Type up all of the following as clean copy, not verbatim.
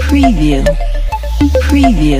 Preview. Preview.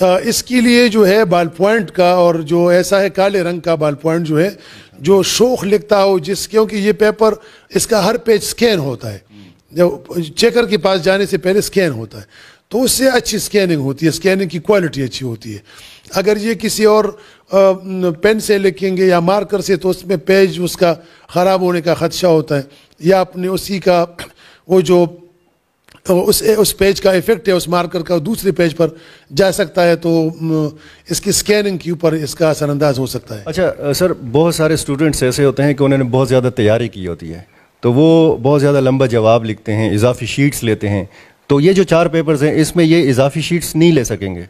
اس کے لیے جو ہے بال پوائنٹ کا اور جو ایسا ہے کالے رنگ کا بال پوائنٹ جو ہے جو شوخ لکھتا ہو کیونکہ یہ پیپر اس کا ہر پیج سکین ہوتا ہے، جب چیکر کے پاس جانے سے پہلے سکین ہوتا ہے تو اس سے اچھی سکیننگ ہوتی ہے، سکیننگ کی کوالٹی اچھی ہوتی ہے. اگر یہ کسی اور پین سے لکھیں گے یا مارکر سے تو اس میں پیج اس کا خراب ہونے کا خدشہ ہوتا ہے، یا اپنے اسی کا وہ جو اس پیج کا ایفیکٹ ہے اس مارکر کا دوسرے پیج پر جا سکتا ہے، تو اس کی سکیننگ کے اوپر اس کا اثر انداز ہو سکتا ہے. اچھا سر، بہت سارے اسٹوڈنٹس ایسے ہوتے ہیں کہ انہوں نے بہت زیادہ تیاری کی ہوتی ہے تو وہ بہت زیادہ لمبا جواب لکھتے ہیں، اضافی شیٹس لیتے ہیں، تو یہ جو 4 پیپرز ہیں اس میں یہ اضافی شیٹس نہیں لے سکیں گے؟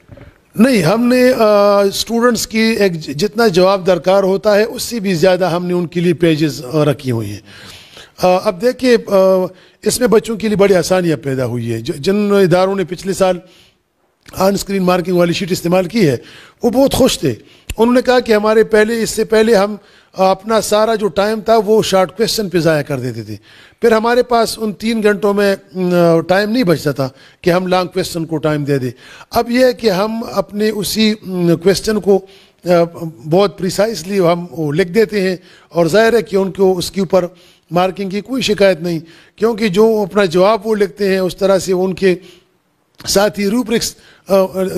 نہیں، ہم نے اسٹوڈنٹس کی ایک جتنا جواب درکار ہوتا ہے اس سے بھی زیادہ ہم نے ان کے لیے پیجز رکھی ہوئی ہیں. اب دیکھیے اس میں بچوں کے لیے بڑی آسانیاں پیدا ہوئی ہے. جن اداروں نے پچھلے سال آن اسکرین مارکنگ والی شیٹ استعمال کی ہے وہ بہت خوش تھے. انہوں نے کہا کہ ہمارے اس سے پہلے ہم اپنا سارا جو ٹائم تھا وہ شارٹ کویسچن پہ ضائع کر دیتے تھے، پھر ہمارے پاس ان 3 گھنٹوں میں ٹائم نہیں بچتا تھا کہ ہم لانگ کویسچن کو ٹائم دے دیں. اب یہ ہے کہ ہم اپنے اسی کویسچن کو بہت پریسائزلی ہم لکھ دیتے ہیں، اور ظاہر ہے کہ ان کو اس کے اوپر مارکنگ کی کوئی شکایت نہیں، کیونکہ جو اپنا جواب وہ لکھتے ہیں اس طرح سے ان کے ساتھ ہی روبرکس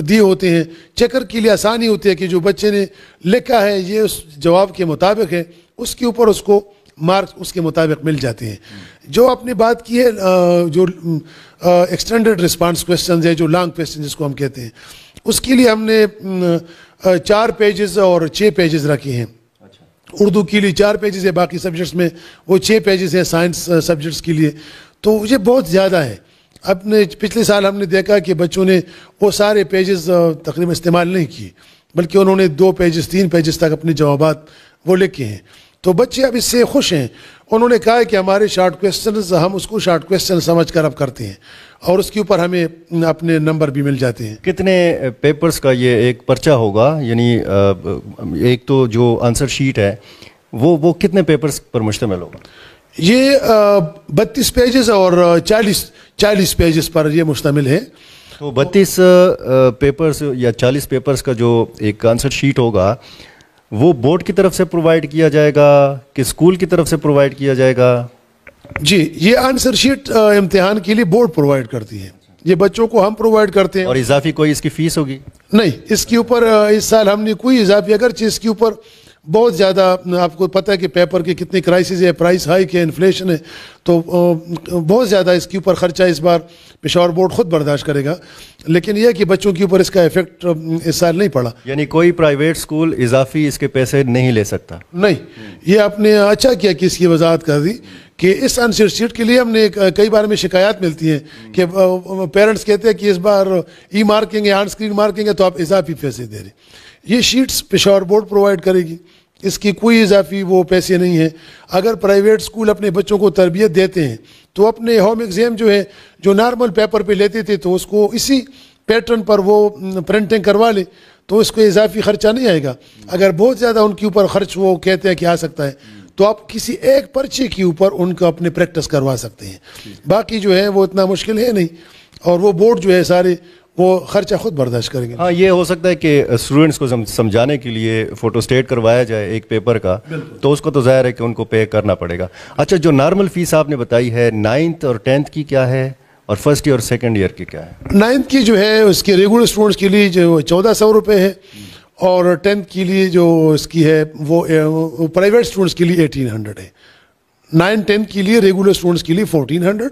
دیے ہوتے ہیں. چیکر کے لیے آسانی ہوتی ہے کہ جو بچے نے لکھا ہے یہ اس جواب کے مطابق ہے، اس کے اوپر اس کو مارکس اس کے مطابق مل جاتے ہیں. جو آپ نے بات کی ہے جو ایکسٹینڈڈ رسپانس کویسچنز ہے، جو لانگ کویسچن جس کو ہم کہتے ہیں، اس کے لیے ہم نے 4 پیجز اور 6 پیجز رکھے ہیں. اردو کے لیے 4 پیجز ہے، باقی سبجیکٹس میں وہ 6 پیجز ہیں سائنس سبجیکٹس کے لیے. تو یہ بہت زیادہ ہے. پچھلے سال ہم نے دیکھا کہ بچوں نے وہ سارے پیجز تقریباً استعمال نہیں کیے، بلکہ انہوں نے 2 پیجز 3 پیجز تک اپنے جوابات وہ لکھے ہیں. تو بچے اب اس سے خوش ہیں. انہوں نے کہا ہے کہ ہمارے شارٹ کویسچنز ہم اس کو شارٹ کویسچن سمجھ کر اب کرتے ہیں اور اس کے اوپر ہمیں اپنے نمبر بھی مل جاتے ہیں. کتنے پیپرز کا یہ ایک پرچہ ہوگا؟ یعنی ایک تو جو آنسر شیٹ ہے وہ کتنے پیپرز پر مشتمل ہوگا؟ یہ 32 پیجز اور 40 پیجز پر یہ مشتمل ہے. تو 32 پیپرز یا 40 پیپرز کا جو ایک آنسر شیٹ ہوگا وہ بورڈ کی طرف سے پرووائڈ کیا جائے گا کہ اسکول کی طرف سے پرووائڈ کیا جائے گا؟ جی، یہ آنسر شیٹ امتحان کے لیے بورڈ پرووائڈ کرتی ہے، یہ بچوں کو ہم پرووائڈ کرتے ہیں. اور اضافی کوئی اس کی فیس ہوگی؟ نہیں، اس کے اوپر اس سال ہم نے کوئی اضافی، اگرچہ اس کے اوپر بہت زیادہ آپ کو پتہ ہے کہ پیپر کے کتنے کرائسز ہے، پرائس ہائیک ہے، انفلیشن ہے، تو بہت زیادہ اس کے اوپر خرچہ اس بار پشاور بورڈ خود برداشت کرے گا. لیکن یہ کہ بچوں کے اوپر اس کا ایفیکٹ اس سال نہیں پڑا. یعنی کوئی پرائیویٹ اسکول اضافی اس کے پیسے نہیں لے سکتا؟ نہیں، یہ آپ نے اچھا کیا کہ اس کی وضاحت کر دی کہ اس آنسر شیٹ کے لیے ہم نے کئی بار میں شکایات ملتی ہیں کہ پیرنٹس کہتے ہیں کہ اس بار ای مارکنگ ہے، آن اسکرین مارکنگ ہے، تو آپ اضافی پیسے دے رہے. یہ شیٹس پشاور بورڈ پرووائڈ کرے گی، اس کی کوئی اضافی وہ پیسے نہیں ہیں. اگر پرائیویٹ اسکول اپنے بچوں کو تربیت دیتے ہیں تو اپنے ہوم ایگزام جو ہے جو نارمل پیپر پہ لیتے تھے تو اس کو اسی پیٹرن پر وہ پرنٹنگ کروا لیں تو اس کو اضافی خرچہ نہیں آئے گا. اگر بہت زیادہ ان کے اوپر خرچ وہ کہتے ہیں کہ آ سکتا ہے تو آپ کسی ایک پرچے کے اوپر ان کو اپنے پریکٹس کروا سکتے ہیں. باقی جو ہے وہ اتنا مشکل ہے نہیں، اور وہ بورڈ جو ہے سارے وہ خرچہ خود برداشت کریں گے. ہاں، یہ ہو سکتا ہے کہ اسٹوڈنٹس کو سمجھانے کے لیے فوٹو اسٹیٹ کروایا جائے ایک پیپر کا، تو اس کو تو ظاہر ہے کہ ان کو پے کرنا پڑے گا. اچھا، جو نارمل فیس آپ نے بتائی ہے 9th اور 10th کی کیا ہے، اور فرسٹ ایئر اور سیکنڈ ایئر کی کیا ہے؟ 9th کی جو ہے اس کے ریگولر اسٹوڈنٹس کے لیے جو 1400 روپے ہے، اور 10th کے لیے جو اس کی ہے وہ پرائیویٹ اسٹوڈنٹس کے لیے 1800 ہے. 9-10 کے لیے ریگولر اسٹوڈنٹس کے لیے 1400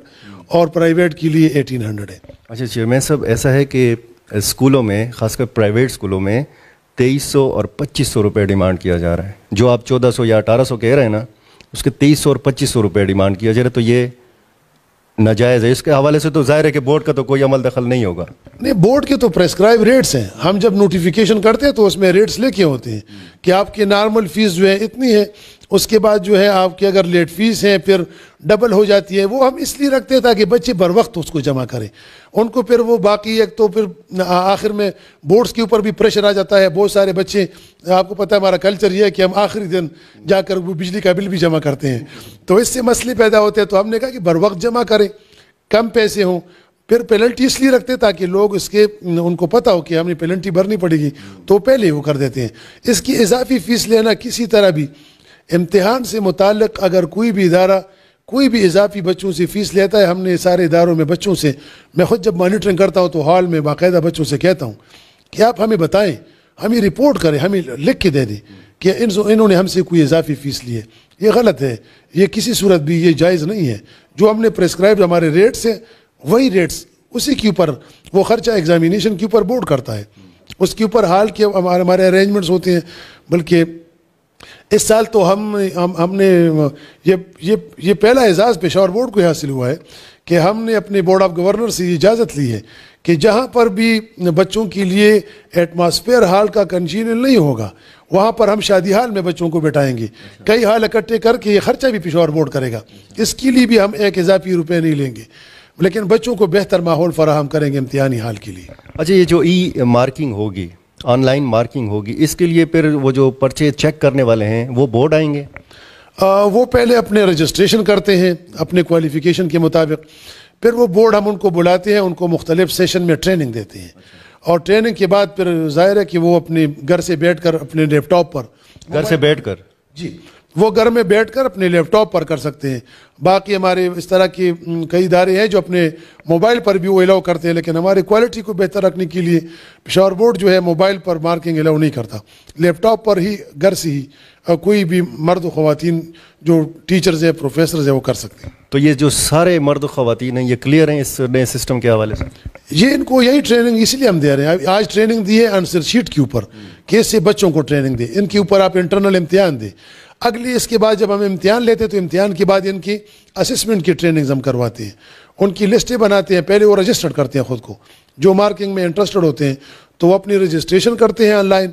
اور پرائیویٹ کے لیے 1800 ہے. اچھا چیئرمین صاحب، ایسا ہے کہ اسکولوں میں، خاص کر پرائیویٹ اسکولوں میں 2300 اور 2500 روپے ڈیمانڈ کیا جا رہا ہے. جو آپ 1400 یا 1800 کہہ رہے ہیں نا، اس کے 2300 اور 2500 روپے ڈیمانڈ کیا جا رہا ہے، تو یہ ناجائز ہے. اس کے حوالے سے تو ظاہر ہے کہ بورڈ کا تو کوئی عمل دخل نہیں ہوگا. نہیں، بورڈ کے تو پریسکرائب ریٹس ہیں. ہم جب نوٹیفیکیشن کرتے ہیں تو اس میں ریٹس لکھے ہوتے ہیں کہ آپ کی نارمل فیس جو ہے اتنی ہے، اس کے بعد جو ہے آپ کی اگر لیٹ فیس ہے پھر ڈبل ہو جاتی ہے. وہ ہم اس لیے رکھتے ہیں تاکہ بچے بر وقت اس کو جمع کریں. ان کو پھر وہ باقی ایک تو پھر آخر میں بورڈز کے اوپر بھی پریشر آ جاتا ہے. بہت سارے بچے، آپ کو پتہ ہے ہمارا کلچر یہ ہے کہ ہم آخری دن جا کر وہ بجلی کا بل بھی جمع کرتے ہیں، تو اس سے مسئلے پیدا ہوتے ہیں. تو ہم نے کہا کہ بر وقت جمع کریں، کم پیسے ہوں. پھر پینلٹی اس لیے رکھتے ہیں تاکہ لوگ اس کے ان کو پتہ ہو کہ ہمیں پینلٹی بھرنی پڑے گی تو پہلے وہ کر دیتے ہیں. اس کی اضافی فیس لینا کسی طرح بھی امتحان سے متعلق اگر کوئی بھی ادارہ کوئی بھی اضافی بچوں سے فیس لیتا ہے, ہم نے سارے اداروں میں بچوں سے, میں خود جب مانیٹرنگ کرتا ہوں تو ہال میں باقاعدہ بچوں سے کہتا ہوں کہ آپ ہمیں بتائیں, ہمیں رپورٹ کریں, ہمیں لکھ کے دے دیں کہ انہوں نے ہم سے کوئی اضافی فیس لی ہے. یہ غلط ہے, یہ کسی صورت بھی یہ جائز نہیں ہے. جو ہم نے پریسکرائب ہمارے ریٹس ہیں وہی ریٹس اسی کے اوپر وہ خرچہ ایگزامینیشن کے اوپر بورڈ کرتا ہے, اس کے اوپر حال کے ہمارے ارینجمنٹس ہوتے ہیں. بلکہ اس سال تو ہم نے یہ پہلا اعزاز پشاور بورڈ کو حاصل ہوا ہے کہ ہم نے اپنے بورڈ آف گورنر سے یہ اجازت لی ہے کہ جہاں پر بھی بچوں کے لیے ایٹماسفیئر ہال کا کنجینل نہیں ہوگا وہاں پر ہم شادی ہال میں بچوں کو بٹھائیں گے. کئی ہال اکٹھے کر کے یہ خرچہ بھی پشاور بورڈ کرے گا, اس کے لیے بھی ہم ایک اضافی روپے نہیں لیں گے, لیکن بچوں کو بہتر ماحول فراہم کریں گے امتحانی حال کے لیے. اچھا, یہ جو ای مارکنگ ہوگی, آن لائن مارکنگ ہوگی, اس کے لیے پھر وہ جو پرچے چیک کرنے والے ہیں وہ بورڈ آئیں گے؟ وہ پہلے اپنے رجسٹریشن کرتے ہیں اپنے کوالیفیکیشن کے مطابق, پھر وہ بورڈ ہم ان کو بلاتے ہیں, ان کو مختلف سیشن میں ٹریننگ دیتے ہیں, اور ٹریننگ کے بعد پھر ظاہر ہے کہ وہ اپنے گھر سے بیٹھ کر اپنے لیپ ٹاپ پر گھر سے بیٹھ کر جی وہ گھر میں بیٹھ کر اپنے لیپ ٹاپ پر کر سکتے ہیں. باقی ہمارے اس طرح کے کئی ادارے ہیں جو اپنے موبائل پر بھی وہ الاؤ کرتے ہیں, لیکن ہماری کوالٹی کو بہتر رکھنے کے لیے پشاور بورڈ جو ہے موبائل پر مارکنگ الاؤ نہیں کرتا. لیپ ٹاپ پر ہی گھر سے ہی کوئی بھی مرد و خواتین جو ٹیچرز ہیں پروفیسرز ہیں وہ کر سکتے ہیں. تو یہ جو سارے مرد و خواتین ہیں یہ کلیئر ہیں اس نئے سسٹم کے حوالے سے؟ یہ ان کو یہی ٹریننگ اس لیے ہم دے رہے ہیں. آج ٹریننگ دی ہے آنسر شیٹ کے اوپر کہ اس سے بچوں کو ٹریننگ دیں, ان کے اوپر آپ انٹرنل امتحان دیں. اگلی اس کے بعد جب ہم امتحان لیتے ہیں تو امتحان کے بعد ان کی اسسمنٹ کی ٹریننگز ہم کرواتے ہیں, ان کی لسٹیں بناتے ہیں. پہلے وہ رجسٹرڈ کرتے ہیں خود کو, جو مارکنگ میں انٹرسٹڈ ہوتے ہیں تو وہ اپنی رجسٹریشن کرتے ہیں آن لائن.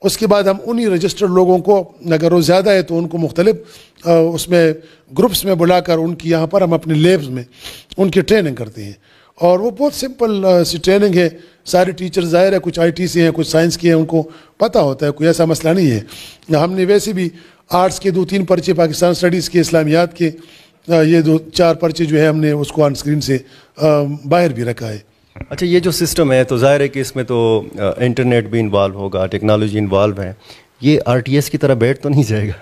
اس کے بعد ہم انہی رجسٹرڈ لوگوں کو اگر وہ زیادہ ہے تو ان کو مختلف اس میں گروپس میں بلا کر ان کی یہاں پر ہم اپنے لیبز میں ان کی ٹریننگ کرتے ہیں. اور وہ بہت سمپل سی ٹریننگ ہے. سارے ٹیچر ظاہر ہے کچھ آئی ٹی سے ہیں کچھ سائنس کے ہیں, ان کو پتہ ہوتا ہے, کوئی ایسا مسئلہ نہیں ہے. ہم نے ویسے بھی آرٹس کے 2-3 پرچے, پاکستان اسٹڈیز کے, اسلامیات کے یہ 2-4 پرچے جو ہے ہم نے اس کو آن اسکرین سے باہر بھی رکھا ہے. اچھا, یہ جو سسٹم ہے تو ظاہر ہے کہ اس میں تو انٹرنیٹ بھی انوالو ہوگا, ٹیکنالوجی انوالو ہے, یہ آر ٹی ایس کی طرح بیٹھ تو نہیں جائے گا؟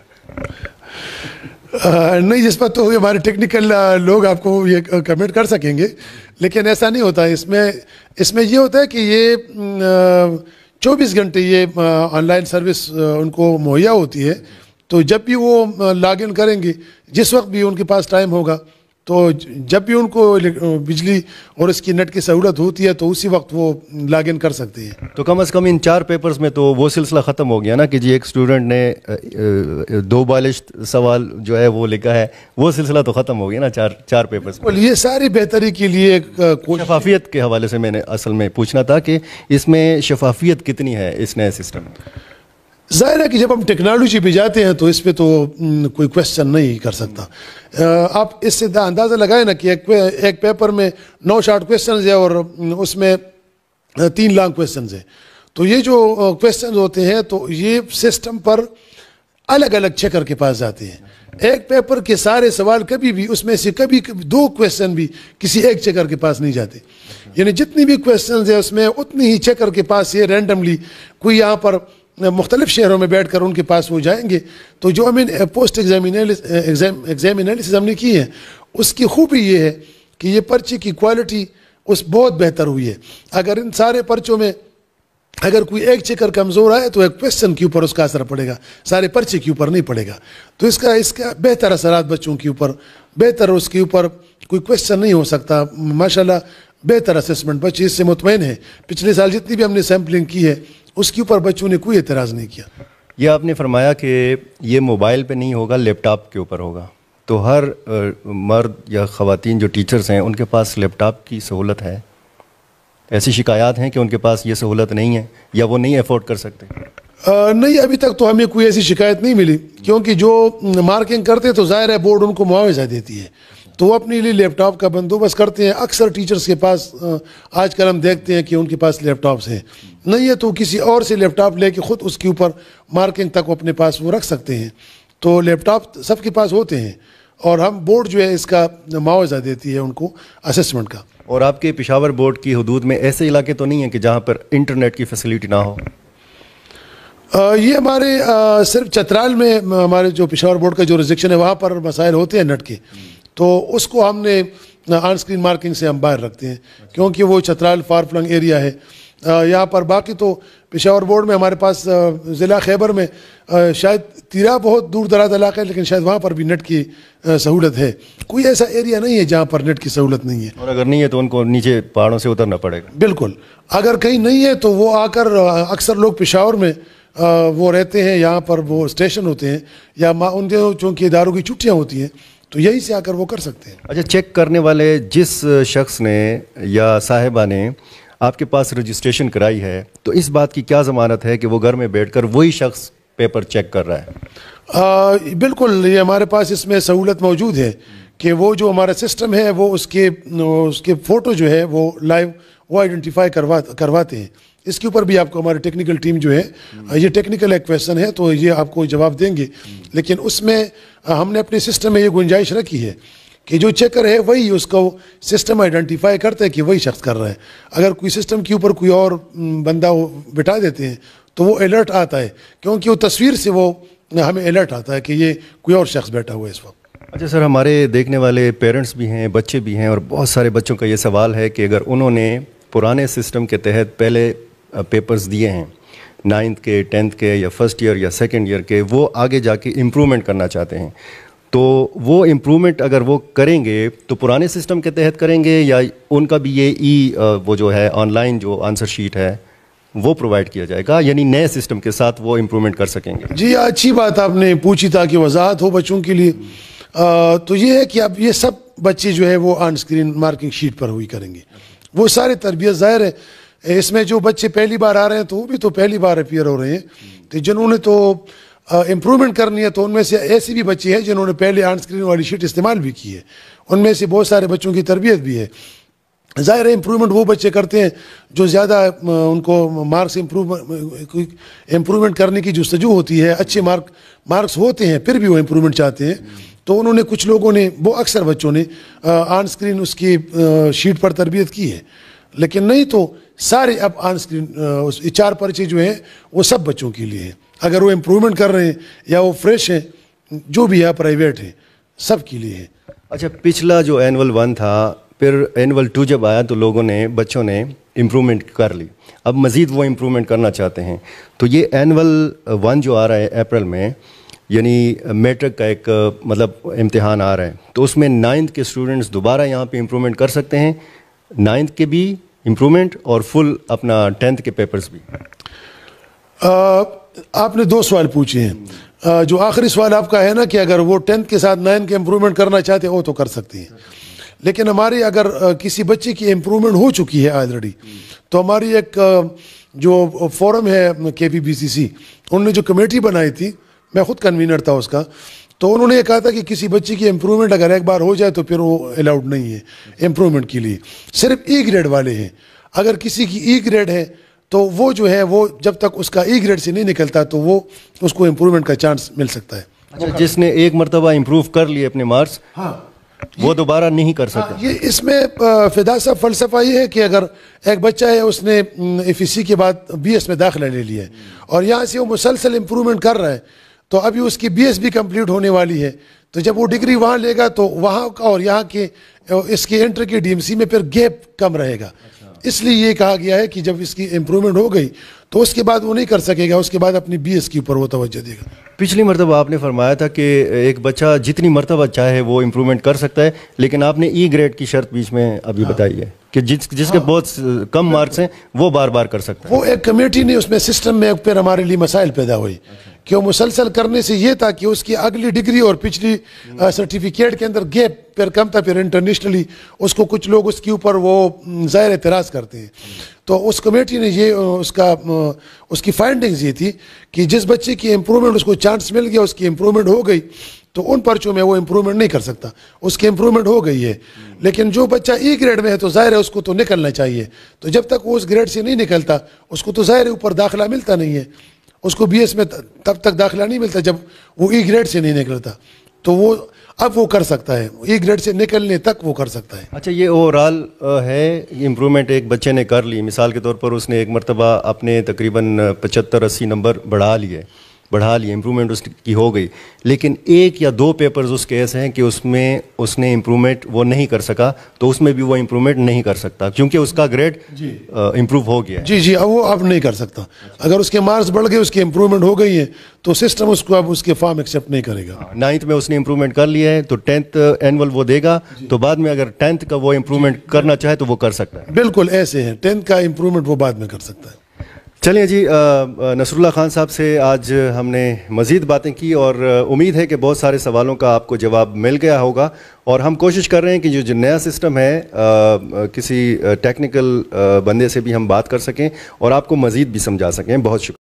نہیں, جس پر تو ہمارے ٹیکنیکل لوگ آپ کو یہ کمنٹ کر سکیں گے, لیکن ایسا نہیں ہوتا. اس میں یہ ہوتا ہے کہ یہ 24 گھنٹے یہ آن لائن سروس ان کو مہیا ہوتی ہے. تو جب بھی وہ لاگ ان کریں گے, جس وقت بھی ان کے پاس ٹائم ہوگا, تو جب بھی ان کو بجلی اور اس کی نیٹ کی سہولت ہوتی ہے تو اسی وقت وہ لاگ ان کر سکتے ہیں. تو کم از کم ان 4 پیپرز میں تو وہ سلسلہ ختم ہو گیا نا کہ جی ایک اسٹوڈنٹ نے 2 بالشت سوال جو ہے وہ لکھا ہے, وہ سلسلہ تو ختم ہو گیا نا 4 پیپرز میں. یہ ساری بہتری کے لیے شفافیت کے حوالے سے میں نے اصل میں پوچھنا تھا کہ اس میں شفافیت کتنی ہے اس نئے سسٹم میں؟ ظاہر ہے کہ جب ہم ٹیکنالوجی پہ جاتے ہیں تو اس پہ تو کوئی کویسچن نہیں کر سکتا. آپ اس سے اندازہ لگائیں نا کہ ایک پیپر میں 9 شارٹ کویسچنز ہیں اور اس میں 3 لانگ کویسچنز ہیں. تو یہ جو کویسچنز ہوتے ہیں تو یہ سسٹم پر الگ الگ چیکر کے پاس جاتے ہیں. ایک پیپر کے سارے سوال کبھی بھی اس میں سے کبھی 2 کویسچن بھی کسی ایک چیکر کے پاس نہیں جاتے. یعنی جتنی بھی کویسچنز ہیں اس میں اتنی ہی چیکر کے پاس یہ رینڈملی کوئی یہاں پر مختلف شہروں میں بیٹھ کر ان کے پاس وہ جائیں گے. تو جو ہمیں پوسٹ ایگزام انالیسس ہم نے کی ہے اس کی خوبی یہ ہے کہ یہ پرچے کی کوالٹی اس بہت بہتر ہوئی ہے. اگر ان سارے پرچوں میں اگر کوئی ایک چیکر کمزور آئے تو ایک کویسچن کے اوپر اس کا اثر پڑے گا, سارے پرچے کے اوپر نہیں پڑے گا. تو اس کا بہتر اثرات بچوں کے اوپر, بہتر اس کے اوپر کوئی کویسچن نہیں ہو سکتا. ماشاءاللہ بہتر اسسمنٹ, بچے اس سے مطمئن ہیں. پچھلے سال جتنی بھی ہم نے سیمپلنگ کی ہے اس کے اوپر بچوں نے کوئی اعتراض نہیں کیا. یہ آپ نے فرمایا کہ یہ موبائل پہ نہیں ہوگا, لیپ ٹاپ کے اوپر ہوگا. تو ہر مرد یا خواتین جو ٹیچرز ہیں ان کے پاس لیپ ٹاپ کی سہولت ہے؟ ایسی شکایات ہیں کہ ان کے پاس یہ سہولت نہیں ہے یا وہ نہیں افورڈ کر سکتے؟ نہیں, ابھی تک تو ہمیں کوئی ایسی شکایت نہیں ملی, کیونکہ جو مارکنگ کرتے تو ظاہر ہے بورڈ ان کو معاوضہ دیتی ہے تو وہ اپنے لیے لیپ ٹاپ کا بندوبست کرتے ہیں. اکثر ٹیچرز کے پاس آج کل ہم دیکھتے ہیں کہ ان کے پاس لیپ ٹاپس ہیں. نہیں ہے تو کسی اور سے لیپ ٹاپ لے کے خود اس کے اوپر مارکنگ تک وہ اپنے پاس وہ رکھ سکتے ہیں. تو لیپ ٹاپ سب کے پاس ہوتے ہیں اور ہم بورڈ جو ہے اس کا معاوضہ دیتی ہے ان کو اسسمنٹ کا. اور آپ کے پشاور بورڈ کی حدود میں ایسے علاقے تو نہیں ہیں کہ جہاں پر انٹرنیٹ کی فیسلٹی نہ ہو؟ یہ ہمارے صرف چترال میں ہمارے جو پشاور بورڈ کا جو ریزیکشن ہے وہاں پر مسائل ہوتے ہیں نیٹ کے، تو اس کو ہم نے آن اسکرین مارکنگ سے ہم باہر رکھتے ہیں کیونکہ وہ چترال فار فلنگ ایریا ہے یہاں پر. باقی تو پشاور بورڈ میں ہمارے پاس ضلع خیبر میں شاید تیرا بہت دور دراز علاقہ ہے لیکن شاید وہاں پر بھی نیٹ کی سہولت ہے. کوئی ایسا ایریا نہیں ہے جہاں پر نیٹ کی سہولت نہیں ہے. اور اگر نہیں ہے تو ان کو نیچے پہاڑوں سے اترنا پڑے گا. بالکل، اگر کہیں نہیں ہے تو وہ آ کر اکثر لوگ پشاور میں وہ رہتے ہیں، یہاں پر وہ اسٹیشن ہوتے ہیں یا ان کے چونکہ اداروں کی چھٹیاں ہوتی ہیں تو یہیں سے آ کر وہ کر سکتے ہیں. اچھا، چیک کرنے والے جس شخص نے یا صاحبہ نے آپ کے پاس رجسٹریشن کرائی ہے تو اس بات کی کیا ضمانت ہے کہ وہ گھر میں بیٹھ کر وہی شخص پیپر چیک کر رہا ہے؟ بالکل، یہ ہمارے پاس اس میں سہولت موجود ہے کہ وہ جو ہمارا سسٹم ہے وہ اس کے فوٹو جو ہے وہ لائیو وہ آئیڈینٹیفائی کرواتے ہیں. اس کے اوپر بھی آپ کو ہماری ٹیکنیکل ٹیم جو ہے، یہ ٹیکنیکل ایک کویسچن ہے تو یہ آپ کو جواب دیں گے، لیکن اس میں ہم نے اپنے سسٹم میں یہ گنجائش رکھی ہے کہ جو چیکر ہے وہی اس کو سسٹم آئیڈینٹیفائی کرتا ہے کہ وہی شخص کر رہا ہے. اگر کوئی سسٹم کے اوپر کوئی اور بندہ بٹھا دیتے ہیں تو وہ الرٹ آتا ہے کیونکہ وہ تصویر سے وہ ہمیں الرٹ آتا ہے کہ یہ کوئی اور شخص بیٹھا ہوا ہے اس وقت. اچھا سر، ہمارے دیکھنے والے پیرنٹس بھی ہیں، بچے بھی ہیں، اور بہت سارے بچوں کا یہ سوال ہے کہ اگر انہوں نے پرانے سسٹم کے تحت پہلے پیپرز دیے ہیں 9th کے 10th کے یا فرسٹ ایئر یا سیکنڈ ایئر کے، وہ آگے جا کے امپرومنٹ کرنا چاہتے ہیں، تو وہ امپرومنٹ اگر وہ کریں گے تو پرانے سسٹم کے تحت کریں گے یا ان کا بھی یہ وہ جو ہے آن لائن جو آنسر شیٹ ہے وہ پرووائڈ کیا جائے گا، یعنی نئے سسٹم کے ساتھ وہ امپرومنٹ کر سکیں گے؟ جی، اچھی بات آپ نے پوچھی تاکہ وضاحت ہو بچوں کے لیے. تو یہ ہے کہ اب یہ سب بچے جو ہے وہ آن اسکرین مارکنگ شیٹ پر ہوئی کریں گے. وہ سارے تربیت ظاہر ہے اس میں جو بچے پہلی بار آ رہے ہیں تو وہ بھی تو پہلی بار اپیئر ہو رہے ہیں، تو جنہوں نے تو امپرومنٹ کرنی ہے تو ان میں سے ایسے بھی بچے ہیں جنہوں نے پہلے آن اسکرین والی شیٹ استعمال بھی کی ہے، ان میں سے بہت سارے بچوں کی تربیت بھی ہے. ظاہر ہے امپرومنٹ وہ بچے کرتے ہیں جو زیادہ ان کو مارکس امپرومنٹ کرنے کی جستجو ہوتی ہے، اچھے مارکس ہوتے ہیں پھر بھی وہ امپرومنٹ چاہتے ہیں. تو انہوں نے کچھ لوگوں نے، وہ اکثر بچوں نے آن اسکرین اس کی شیٹ پر تربیت کی ہے، لیکن نہیں تو سارے اب آن اسکرین 4 پرچے جو ہیں وہ سب بچوں کے لیے ہیں. اگر وہ امپرومنٹ کر رہے ہیں یا وہ فریش ہیں، جو بھی ہے پرائیویٹ ہیں، سب کے لیے ہے. اچھا، پچھلا جو اینول 1 تھا، پھر اینول 2 جب آیا تو لوگوں نے، بچوں نے امپرومنٹ کر لی، اب مزید وہ امپرومنٹ کرنا چاہتے ہیں. تو یہ اینول 1 جو آ رہا ہے اپریل میں، یعنی میٹرک کا ایک مطلب امتحان آ رہا ہے، تو اس میں 9th کے اسٹوڈنٹس دوبارہ یہاں پہ امپرومنٹ کر سکتے ہیں، 9th کے بھی امپرومنٹ اور فل اپنا 10th کے پیپرز بھی؟ آپ نے 2 سوال پوچھے ہیں. جو آخری سوال آپ کا ہے نا کہ اگر وہ 10th کے ساتھ 9 کے امپرومنٹ کرنا چاہتے ہیں وہ تو کر سکتے ہیں، لیکن ہماری اگر کسی بچے کی امپرومنٹ ہو چکی ہے آلریڈی تو ہماری ایک جو فورم ہے KPBCC، انہوں نے جو کمیٹی بنائی تھی، میں خود کنوینر تھا اس کا، تو انہوں نے یہ کہا تھا کہ کسی بچے کی امپرومنٹ اگر ایک بار ہو جائے تو پھر وہ الاؤڈ نہیں ہے امپرومنٹ کے لیے. صرف ای گریڈ والے ہیں. اگر کسی کی ای گریڈ ہے تو وہ جو ہے وہ جب تک اس کا ای گریڈ سے نہیں نکلتا تو وہ اس کو امپرومنٹ کا چانس مل سکتا ہے. اچھا، جس نے ایک مرتبہ امپروو کر لیے اپنے مارکس، ہاں، وہ دوبارہ نہیں کر سکتا. یہ اس میں فدا صاحب فلسفہ یہ ہے کہ اگر ایک بچہ ہے اس نے FEC کے بعد BS میں داخلہ لے لیا ہے اور یہاں سے وہ مسلسل امپرومنٹ کر رہا ہے تو ابھی اس کی BS بھی کمپلیٹ ہونے والی ہے، تو جب وہ ڈگری وہاں لے گا تو وہاں کا اور یہاں کے اس کے انٹر کے DMC میں پھر گیپ کم رہے گا. اس لیے یہ کہا گیا ہے کہ جب اس کی امپرومنٹ ہو گئی تو اس کے بعد وہ نہیں کر سکے گا، اس کے بعد اپنی BS کے اوپر وہ توجہ دے گا. پچھلی مرتبہ آپ نے فرمایا تھا کہ ایک بچہ جتنی مرتبہ چاہے وہ امپرومنٹ کر سکتا ہے، لیکن آپ نے ای گریڈ کی شرط بیچ میں ابھی بتائی ہے کہ جس کے بہت کم مارکس ہیں وہ بار بار کر سکتا ہے. وہ ایک کمیٹی نے اس میں سسٹم میں پھر ہمارے لیے مسائل پیدا ہوئی کہ وہ مسلسل کرنے سے یہ تھا کہ اس کی اگلی ڈگری اور پچھلی سرٹیفکیٹ کے اندر گیپ پھر کم تھا. پھر انٹرنیشنلی اس کو کچھ لوگ اس کے اوپر وہ ظاہر اعتراض کرتے ہیں، تو اس کمیٹی نے یہ اس کی فائنڈنگز یہ تھی کہ جس بچے کی امپرومنٹ اس کو چانس مل گیا، اس کی امپرومنٹ ہو گئی، تو ان پرچوں میں وہ امپرومنٹ نہیں کر سکتا، اس کی امپرومنٹ ہو گئی ہے. لیکن جو بچہ ای گریڈ میں ہے تو ظاہر ہے اس کو تو نکلنا چاہیے، تو جب تک وہ اس گریڈ سے نہیں نکلتا اس کو تو ظاہر ہے اوپر داخلہ ملتا نہیں ہے، اس کو BS میں تب تک داخلہ نہیں ملتا جب وہ ای گریڈ سے نہیں نکلتا. تو وہ اب وہ کر سکتا ہے, ای گریڈ سے نکلنے تک وہ کر سکتا ہے. اچھا, یہ اوورال ہے امپرومنٹ ایک بچے نے کر لی, مثال کے طور پر اس نے ایک مرتبہ اپنے تقریباً 75-80 نمبر بڑھا لیے, امپرومنٹ اس کی ہو گئی, لیکن ایک یا دو پیپرز اس کے ایسے ہیں کہ اس میں اس نے امپرومنٹ وہ نہیں کر سکا, تو اس میں بھی وہ امپرومنٹ نہیں کر سکتا کیونکہ اس کا گریڈ امپروو ہو گیا. جی اب وہ اب نہیں کر سکتا. اگر اس کے مارکس بڑھ گئے, اس کی امپرومنٹ ہو گئی ہے, تو سسٹم اس کو اب اس کے فارم ایکسیپٹ نہیں کرے گا. 9th میں اس نے امپرومنٹ کر لیا ہے تو 10th اینول وہ دے گا, تو بعد میں اگر 10th کا وہ امپرومنٹ کرنا چاہے تو وہ کر سکتا ہے. بالکل ایسے ہیں, 10th کا امپرومنٹ وہ بعد میں کر سکتا ہے. چلیے جی, نصر اللہ خان صاحب سے آج ہم نے مزید باتیں کی اور امید ہے کہ بہت سارے سوالوں کا آپ کو جواب مل گیا ہوگا, اور ہم کوشش کر رہے ہیں کہ جو نیا سسٹم ہے کسی ٹیکنیکل بندے سے بھی ہم بات کر سکیں اور آپ کو مزید بھی سمجھا سکیں. بہت شکریہ.